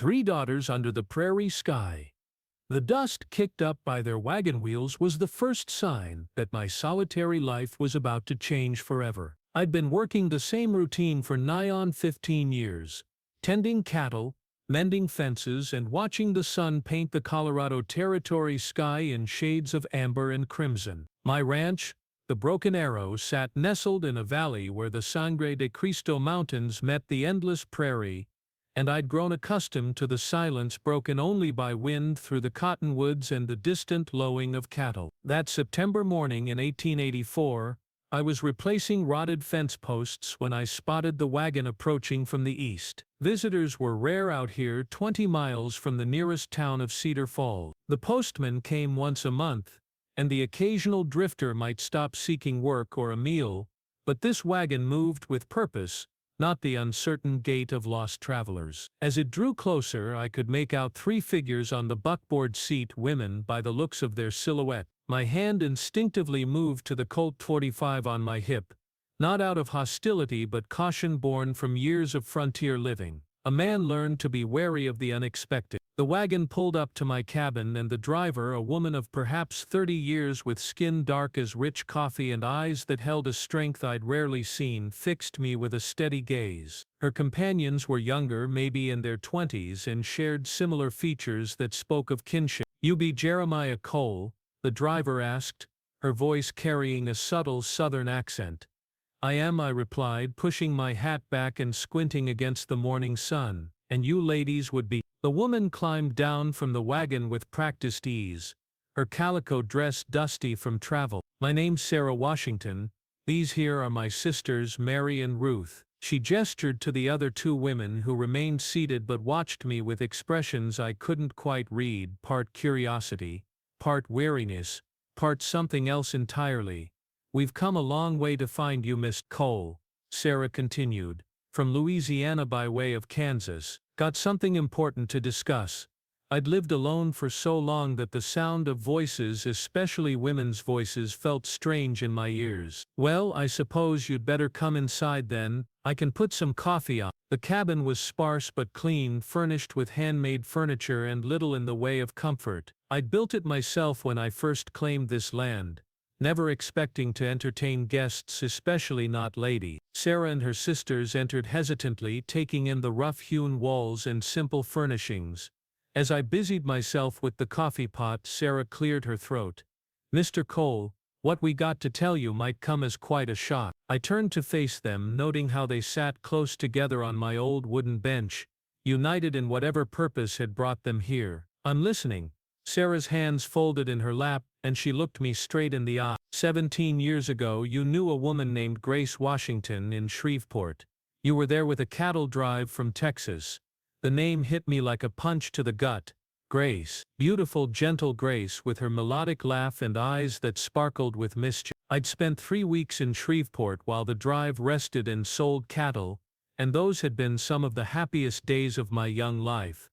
Three daughters under the prairie sky. The dust kicked up by their wagon wheels was the first sign that my solitary life was about to change forever. I'd been working the same routine for nigh on 15 years, tending cattle, mending fences, and watching the sun paint the Colorado Territory sky in shades of amber and crimson. My ranch, the Broken Arrow, sat nestled in a valley where the Sangre de Cristo Mountains met the endless prairie, and I'd grown accustomed to the silence broken only by wind through the cottonwoods and the distant lowing of cattle. That September morning in 1884, I was replacing rotted fence posts when I spotted the wagon approaching from the east. Visitors were rare out here, 20 miles from the nearest town of Cedar Falls. The postman came once a month, and the occasional drifter might stop seeking work or a meal, but this wagon moved with purpose, not the uncertain gait of lost travelers. As it drew closer, I could make out three figures on the buckboard seat, women by the looks of their silhouette. My hand instinctively moved to the Colt .45 on my hip, not out of hostility but caution born from years of frontier living. A man learned to be wary of the unexpected. The wagon pulled up to my cabin, and the driver, a woman of perhaps 30 years with skin dark as rich coffee and eyes that held a strength I'd rarely seen, fixed me with a steady gaze. Her companions were younger, maybe in their 20s, and shared similar features that spoke of kinship. "You be Jeremiah Cole?" the driver asked, her voice carrying a subtle southern accent. "I am," I replied, pushing my hat back and squinting against the morning sun. "And you ladies would be—" The woman climbed down from the wagon with practiced ease, her calico dress dusty from travel. "My name's Sarah Washington. These here are my sisters, Mary and Ruth." She gestured to the other two women who remained seated but watched me with expressions I couldn't quite read, part curiosity, part weariness, part something else entirely. "We've come a long way to find you, Miss Cole," Sarah continued, "from Louisiana by way of Kansas. Got something important to discuss." I'd lived alone for so long that the sound of voices, especially women's voices, felt strange in my ears. "Well, I suppose you'd better come inside then. I can put some coffee on." The cabin was sparse but clean, furnished with handmade furniture and little in the way of comfort. I'd built it myself when I first claimed this land, never expecting to entertain guests, especially not ladies. Sarah and her sisters entered hesitantly, taking in the rough-hewn walls and simple furnishings. As I busied myself with the coffee pot, Sarah cleared her throat. "Mr. Cole, what we got to tell you might come as quite a shock." I turned to face them, noting how they sat close together on my old wooden bench, united in whatever purpose had brought them here. "I'm listening." Sarah's hands folded in her lap, and she looked me straight in the eye. 17 years ago, you knew a woman named Grace Washington in Shreveport. You were there with a cattle drive from Texas. The name hit me like a punch to the gut. Grace. Beautiful, gentle Grace, with her melodic laugh and eyes that sparkled with mischief. I'd spent 3 weeks in Shreveport while the drive rested and sold cattle, and those had been some of the happiest days of my young life.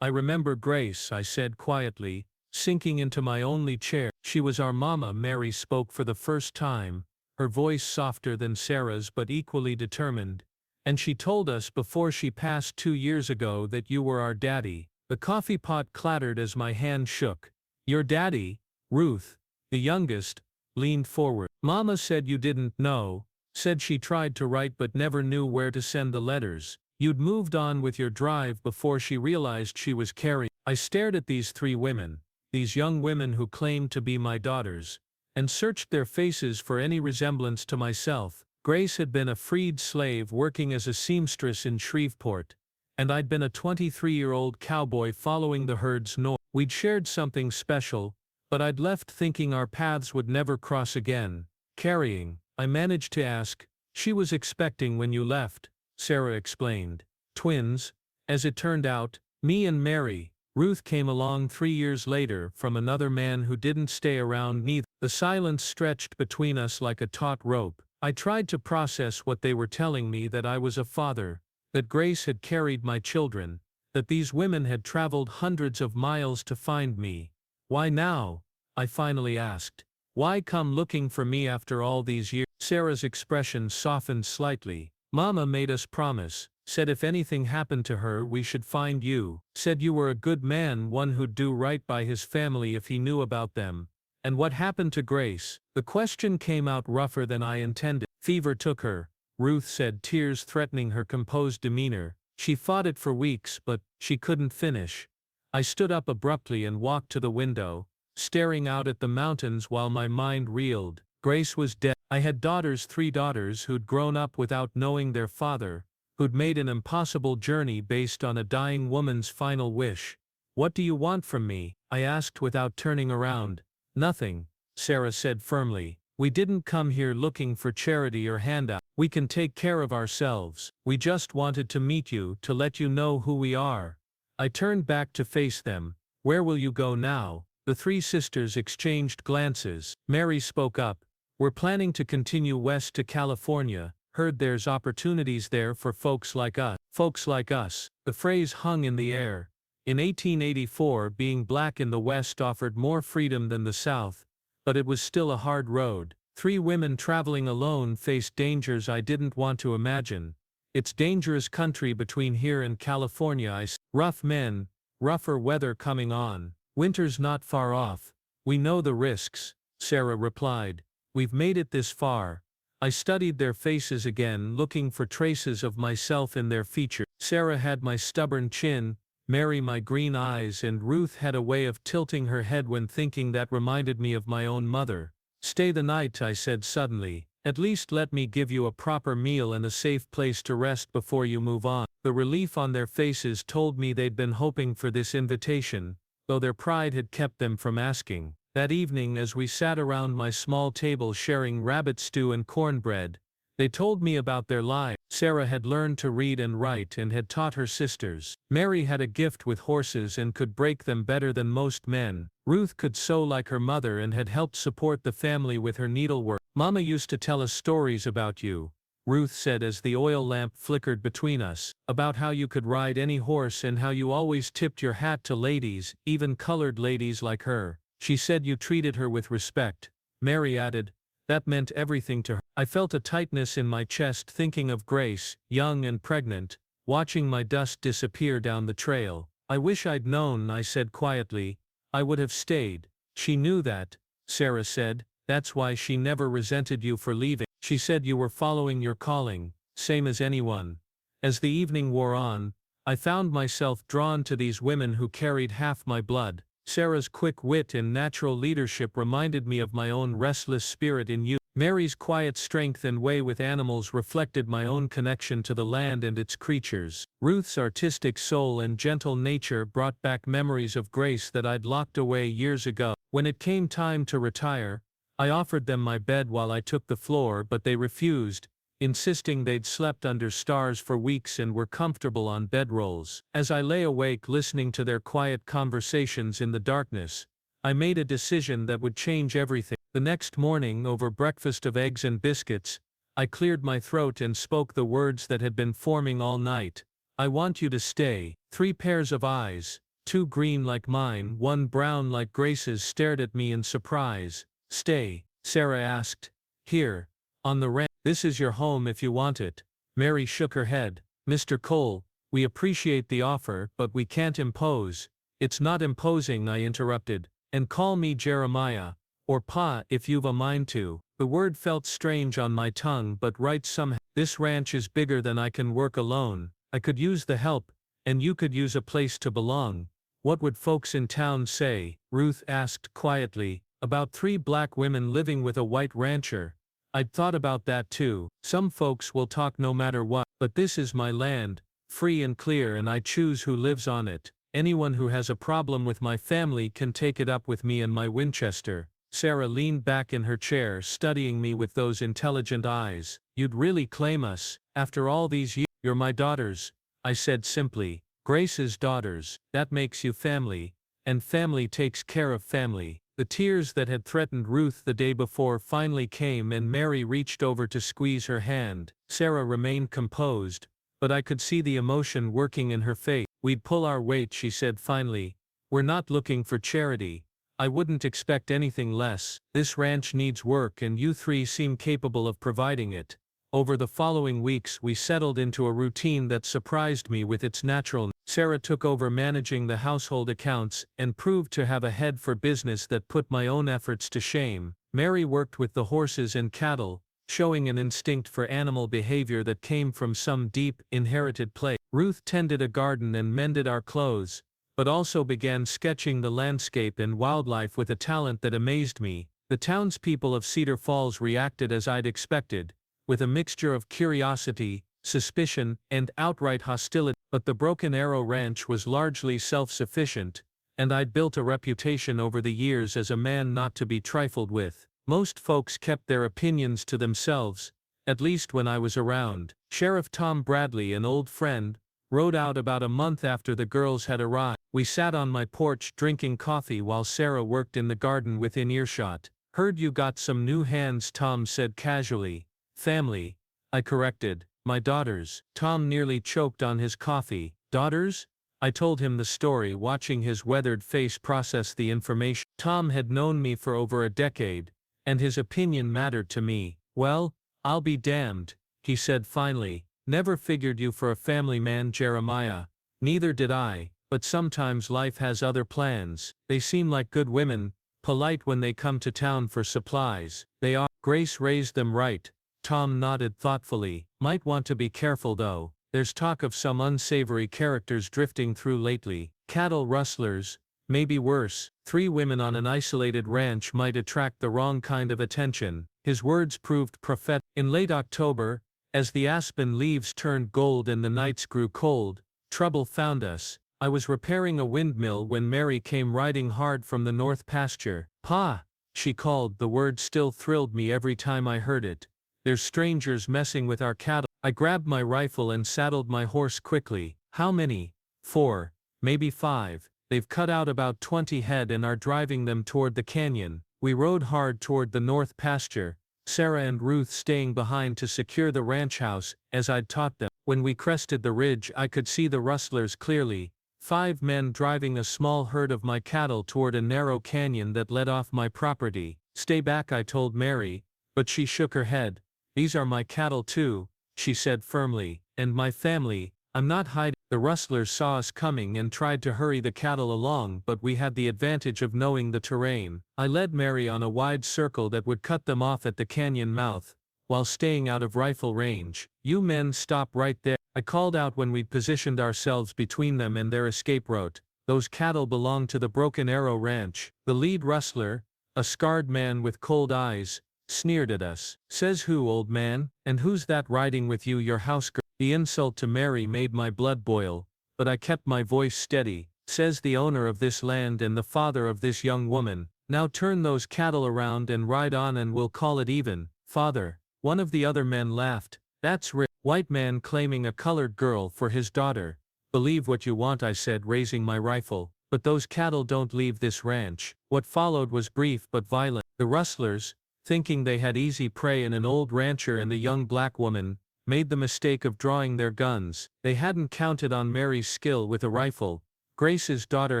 "I remember Grace," I said quietly, sinking into my only chair. "She was our mama." Mary spoke for the first time, her voice softer than Sarah's but equally determined. "And she told us before she passed 2 years ago that you were our daddy." The coffee pot clattered as my hand shook. "Your daddy?" Ruth, the youngest, leaned forward. "Mama said you didn't know, said she tried to write but never knew where to send the letters. You'd moved on with your drive before she realized she was carrying." I stared at these three women, these young women who claimed to be my daughters, and searched their faces for any resemblance to myself. Grace had been a freed slave working as a seamstress in Shreveport, and I'd been a 23-year-old cowboy following the herds north. We'd shared something special, but I'd left thinking our paths would never cross again. "Carrying," I managed to ask. "She was expecting when you left," Sarah explained. "Twins, as it turned out, me and Mary." Ruth came along 3 years later from another man who didn't stay around neither. The silence stretched between us like a taut rope. I tried to process what they were telling me, that I was a father, that Grace had carried my children, that these women had traveled hundreds of miles to find me. "Why now?" I finally asked. "Why come looking for me after all these years?" Sarah's expression softened slightly. "Mama made us promise," Said if anything happened to her we should find you. Said you were a good man, one who'd do right by his family if he knew about them. And what happened to Grace? The question came out rougher than I intended. Fever took her, Ruth said, tears threatening her composed demeanor. She fought it for weeks, but she couldn't finish. I stood up abruptly and walked to the window, staring out at the mountains while my mind reeled. Grace was dead. I had daughters, 3 daughters who'd grown up without knowing their father, who'd made an impossible journey based on a dying woman's final wish. What do you want from me? I asked without turning around. Nothing, Sarah said firmly. We didn't come here looking for charity or handout. We can take care of ourselves. We just wanted to meet you, to let you know who we are. I turned back to face them. Where will you go now? The 3 sisters exchanged glances. Mary spoke up. We're planning to continue west to California. Heard there's opportunities there for folks like us. Folks like us. The phrase hung in the air. In 1884, being black in the West offered more freedom than the South, but it was still a hard road. 3 women traveling alone faced dangers I didn't want to imagine. It's dangerous country between here and California. Rough men, rougher weather coming on. Winter's not far off. We know the risks, Sarah replied. We've made it this far. I studied their faces again, looking for traces of myself in their features. Sarah had my stubborn chin, Mary my green eyes, and Ruth had a way of tilting her head when thinking that reminded me of my own mother. Stay the night, I said suddenly. At least let me give you a proper meal and a safe place to rest before you move on. The relief on their faces told me they'd been hoping for this invitation, though their pride had kept them from asking. That evening, as we sat around my small table sharing rabbit stew and cornbread, they told me about their lives. Sarah had learned to read and write and had taught her sisters. Mary had a gift with horses and could break them better than most men. Ruth could sew like her mother and had helped support the family with her needlework. Mama used to tell us stories about you, Ruth said as the oil lamp flickered between us, about how you could ride any horse and how you always tipped your hat to ladies, even colored ladies like her. She said you treated her with respect. Mary added, that meant everything to her. I felt a tightness in my chest thinking of Grace, young and pregnant, watching my dust disappear down the trail. I wish I'd known, I said quietly. I would have stayed. She knew that, Sarah said. That's why she never resented you for leaving. She said you were following your calling, same as anyone. As the evening wore on, I found myself drawn to these women who carried half my blood. Sarah's quick wit and natural leadership reminded me of my own restless spirit in youth. Mary's quiet strength and way with animals reflected my own connection to the land and its creatures. Ruth's artistic soul and gentle nature brought back memories of Grace that I'd locked away years ago. When it came time to retire, I offered them my bed while I took the floor, but they refused, insisting they'd slept under stars for weeks and were comfortable on bedrolls. As I lay awake listening to their quiet conversations in the darkness, I made a decision that would change everything. The next morning, over breakfast of eggs and biscuits, I cleared my throat and spoke the words that had been forming all night. I want you to stay. 3 pairs of eyes, 2 green like mine, 1 brown like Grace's, stared at me in surprise. Stay, Sarah asked. Here, on the ranch. This is your home if you want it. Mary shook her head. Mr. Cole, we appreciate the offer, but we can't impose. It's not imposing, I interrupted. And call me Jeremiah, or Pa if you've a mind to. The word felt strange on my tongue but right somehow. This ranch is bigger than I can work alone. I could use the help, and you could use a place to belong. What would folks in town say? Ruth asked quietly. About 3 black women living with a white rancher. I'd thought about that too. Some folks will talk no matter what, but this is my land, free and clear, and I choose who lives on it. Anyone who has a problem with my family can take it up with me and my Winchester. Sarah leaned back in her chair, studying me with those intelligent eyes. You'd really claim us, after all these years? You're my daughters, I said simply. Grace's daughters. That makes you family, and family takes care of family. The tears that had threatened Ruth the day before finally came, and Mary reached over to squeeze her hand. Sarah remained composed, but I could see the emotion working in her face. We'd pull our weight, she said finally. We're not looking for charity. I wouldn't expect anything less. This ranch needs work and you 3 seem capable of providing it. Over the following weeks we settled into a routine that surprised me with its naturalness. Sarah took over managing the household accounts and proved to have a head for business that put my own efforts to shame. Mary worked with the horses and cattle, showing an instinct for animal behavior that came from some deep, inherited place. Ruth tended a garden and mended our clothes, but also began sketching the landscape and wildlife with a talent that amazed me. The townspeople of Cedar Falls reacted as I'd expected, with a mixture of curiosity, suspicion, and outright hostility. But the Broken Arrow Ranch was largely self-sufficient, and I'd built a reputation over the years as a man not to be trifled with. Most folks kept their opinions to themselves, at least when I was around. Sheriff Tom Bradley, an old friend, rode out about a month after the girls had arrived. We sat on my porch drinking coffee while Sarah worked in the garden within earshot. "Heard you got some new hands," Tom said casually. "Family," I corrected. "My daughters." Tom nearly choked on his coffee. "Daughters?" I told him the story, watching his weathered face process the information. Tom had known me for over a decade, and his opinion mattered to me. "Well, I'll be damned," he said finally. "Never figured you for a family man, Jeremiah." "Neither did I, but sometimes life has other plans. They seem like good women, polite when they come to town for supplies." "They are." Grace raised them right. Tom nodded thoughtfully. "Might want to be careful though. There's talk of some unsavory characters drifting through lately. Cattle rustlers, maybe worse. 3 women on an isolated ranch might attract the wrong kind of attention." His words proved prophetic. In late October, as the aspen leaves turned gold and the nights grew cold, trouble found us. I was repairing a windmill when Mary came riding hard from the north pasture. "Pa," she called. The word still thrilled me every time I heard it. "There's strangers messing with our cattle." I grabbed my rifle and saddled my horse quickly. "How many?" "4, maybe 5. They've cut out about 20 head and are driving them toward the canyon." We rode hard toward the north pasture, Sarah and Ruth staying behind to secure the ranch house, as I'd taught them. When we crested the ridge, I could see the rustlers clearly. 5 men driving a small herd of my cattle toward a narrow canyon that led off my property. "Stay back," I told Mary, but she shook her head. "These are my cattle too," she said firmly, "and my family. I'm not hiding." The rustlers saw us coming and tried to hurry the cattle along, but we had the advantage of knowing the terrain. I led Mary on a wide circle that would cut them off at the canyon mouth, while staying out of rifle range. "You men stop right there," I called out when we'd positioned ourselves between them and their escape route. "Those cattle belong to the Broken Arrow Ranch." The lead rustler, a scarred man with cold eyes, sneered at us. "Says who, old man? And who's that riding with you, your house girl?" The insult to Mary made my blood boil, but I kept my voice steady. "Says the owner of this land and the father of this young woman. Now turn those cattle around and ride on and we'll call it even." "Father." One of the other men laughed. "That's rich." White man claiming a colored girl for his daughter. "Believe what you want," I said, raising my rifle, "but those cattle don't leave this ranch." What followed was brief but violent. The rustlers, thinking they had easy prey in an old rancher and the young black woman, made the mistake of drawing their guns. They hadn't counted on Mary's skill with a rifle. Grace's daughter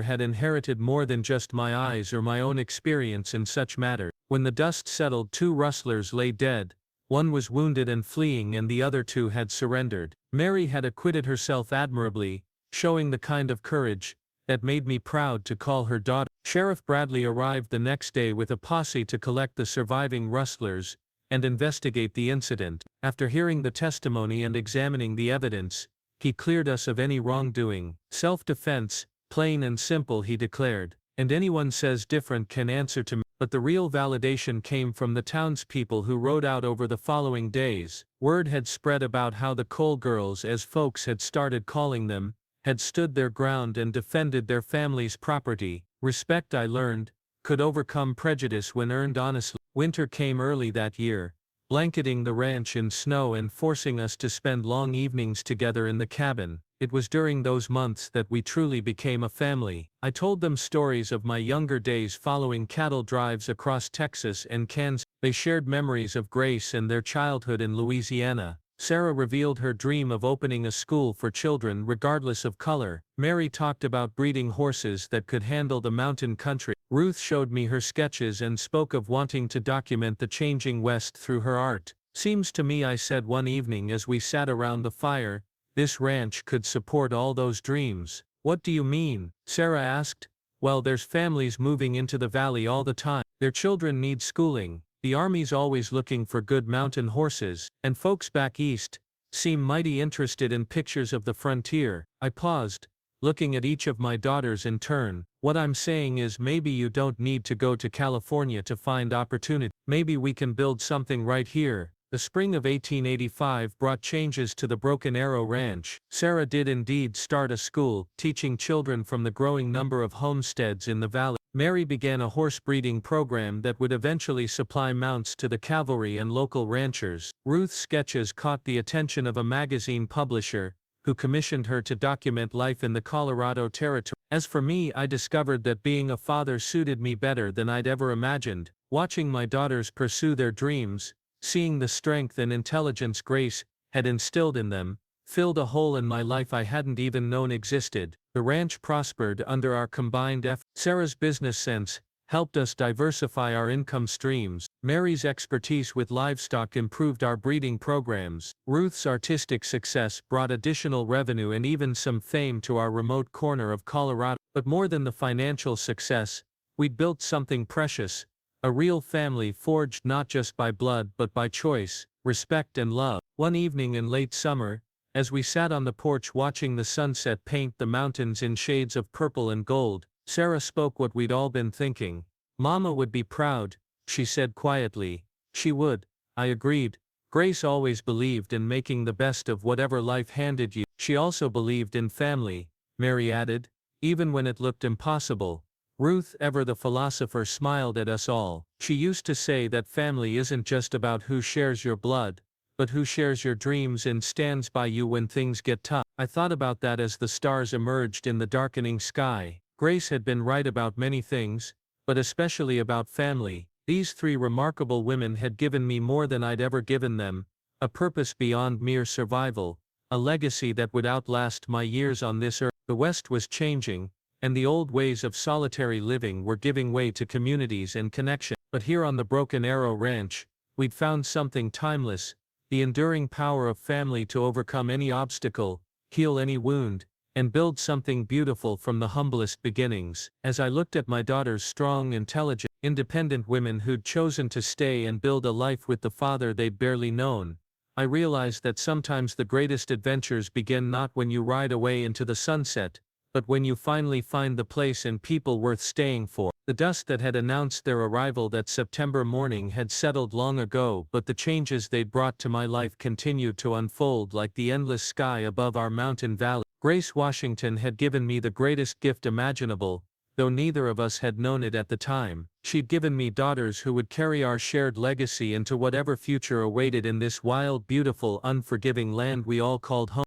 had inherited more than just my eyes or my own experience in such matters. When the dust settled, 2 rustlers lay dead. One was wounded and fleeing, and the other 2 had surrendered. Mary had acquitted herself admirably, showing the kind of courage that made me proud to call her daughter. Sheriff Bradley arrived the next day with a posse to collect the surviving rustlers and investigate the incident. After hearing the testimony and examining the evidence, he cleared us of any wrongdoing. "Self-defense, plain and simple," he declared, "and anyone says different can answer to me." But the real validation came from the townspeople who rode out over the following days. Word had spread about how the Cole girls, as folks had started calling them, had stood their ground and defended their family's property. Respect, I learned, could overcome prejudice when earned honestly. Winter came early that year, blanketing the ranch in snow and forcing us to spend long evenings together in the cabin. It was during those months that we truly became a family. I told them stories of my younger days following cattle drives across Texas and Kansas. They shared memories of Grace and their childhood in Louisiana. Sarah revealed her dream of opening a school for children regardless of color. Mary talked about breeding horses that could handle the mountain country. Ruth showed me her sketches and spoke of wanting to document the changing West through her art. Seems to me, I said one evening as we sat around the fire, this ranch could support all those dreams. What do you mean? Sarah asked. Well, there's families moving into the valley all the time. Their children need schooling. The army's always looking for good mountain horses, and folks back east seem mighty interested in pictures of the frontier. I paused, looking at each of my daughters in turn. What I'm saying is, maybe you don't need to go to California to find opportunity. Maybe we can build something right here. The spring of 1885 brought changes to the Broken Arrow Ranch. Sarah did indeed start a school, teaching children from the growing number of homesteads in the valley. Mary began a horse breeding program that would eventually supply mounts to the cavalry and local ranchers. Ruth's sketches caught the attention of a magazine publisher, who commissioned her to document life in the Colorado Territory. As for me, I discovered that being a father suited me better than I'd ever imagined. Watching my daughters pursue their dreams, seeing the strength and intelligence Grace had instilled in them, filled a hole in my life I hadn't even known existed. The ranch prospered under our combined efforts. Sarah's business sense helped us diversify our income streams. Mary's expertise with livestock improved our breeding programs. Ruth's artistic success brought additional revenue and even some fame to our remote corner of Colorado. But more than the financial success, we'd built something precious. A real family forged not just by blood but by choice, respect and love. One evening in late summer, as we sat on the porch watching the sunset paint the mountains in shades of purple and gold, Sarah spoke what we'd all been thinking. Mama would be proud, she said quietly. She would, I agreed. Grace always believed in making the best of whatever life handed you. She also believed in family, Mary added, even when it looked impossible. Ruth, ever the philosopher, smiled at us all. She used to say that family isn't just about who shares your blood, but who shares your dreams and stands by you when things get tough. I thought about that as the stars emerged in the darkening sky. Grace had been right about many things, but especially about family. These three remarkable women had given me more than I'd ever given them, a purpose beyond mere survival, a legacy that would outlast my years on this earth. The West was changing, and the old ways of solitary living were giving way to communities and connection. But here on the Broken Arrow Ranch, we'd found something timeless, the enduring power of family to overcome any obstacle, heal any wound, and build something beautiful from the humblest beginnings. As I looked at my daughters, strong, intelligent, independent women who'd chosen to stay and build a life with the father they'd barely known, I realized that sometimes the greatest adventures begin not when you ride away into the sunset, but when you finally find the place and people worth staying for. The dust that had announced their arrival that September morning had settled long ago, but the changes they'd brought to my life continued to unfold like the endless sky above our mountain valley. Grace Washington had given me the greatest gift imaginable, though neither of us had known it at the time. She'd given me daughters who would carry our shared legacy into whatever future awaited in this wild, beautiful, unforgiving land we all called home.